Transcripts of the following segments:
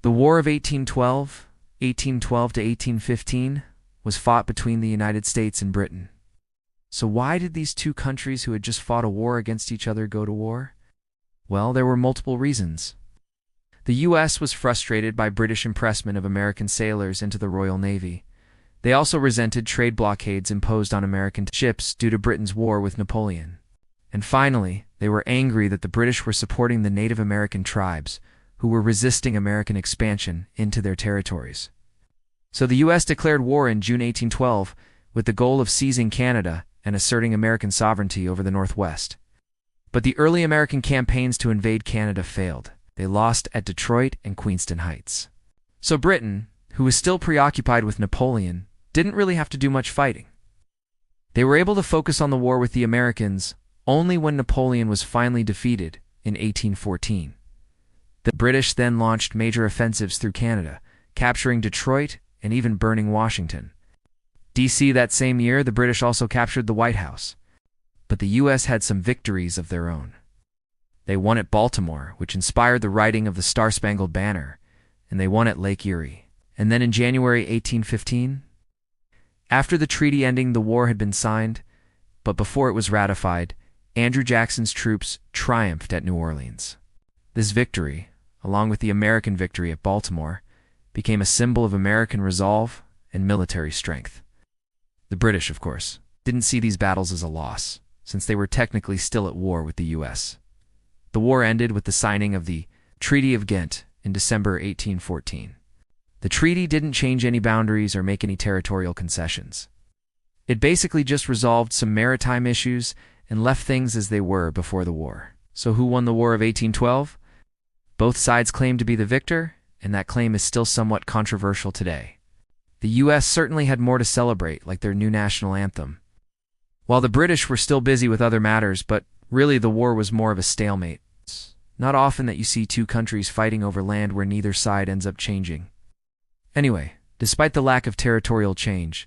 The War of 1812 to 1815, was fought between the United States and Britain. So why did these two countries who had just fought a war against each other go to war? Well, there were multiple reasons. The U.S. was frustrated by British impressment of American sailors into the Royal Navy. They also resented trade blockades imposed on American ships due to Britain's war with Napoleon. And finally, they were angry that the British were supporting the Native American tribes, who were resisting American expansion into their territories. So the U.S. declared war in June 1812 with the goal of seizing Canada and asserting American sovereignty over the Northwest. But the early American campaigns to invade Canada failed. They lost at Detroit and Queenston Heights. So Britain, who was still preoccupied with Napoleon, didn't really have to do much fighting. They were able to focus on the war with the Americans only when Napoleon was finally defeated in 1814. The British then launched major offensives through Canada, capturing Detroit and even burning Washington. D.C. that same year, the British also captured the White House. But the U.S. had some victories of their own. They won at Baltimore, which inspired the writing of the Star Spangled Banner, and they won at Lake Erie. And then in January 1815, after the treaty ending, the war had been signed, but before it was ratified, Andrew Jackson's troops triumphed at New Orleans. This victory, along with the American victory at Baltimore, became a symbol of American resolve and military strength. The British, of course, didn't see these battles as a loss, since they were technically still at war with the U.S. The war ended with the signing of the Treaty of Ghent in December 1814. The treaty didn't change any boundaries or make any territorial concessions. It basically just resolved some maritime issues and left things as they were before the war. So who won the War of 1812? Both sides claimed to be the victor, and that claim is still somewhat controversial today. The U.S. certainly had more to celebrate, like their new national anthem, while the British were still busy with other matters, but really the war was more of a stalemate. It's not often that you see two countries fighting over land where neither side ends up changing. Anyway, despite the lack of territorial change,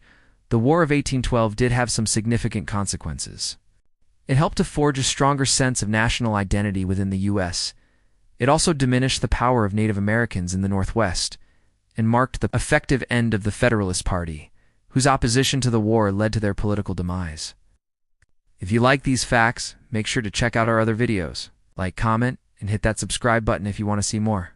the War of 1812 did have some significant consequences. It helped to forge a stronger sense of national identity within the U.S. It also diminished the power of Native Americans in the Northwest and marked the effective end of the Federalist Party, whose opposition to the war led to their political demise. If you like these facts, make sure to check out our other videos. Like, comment, and hit that subscribe button if you want to see more.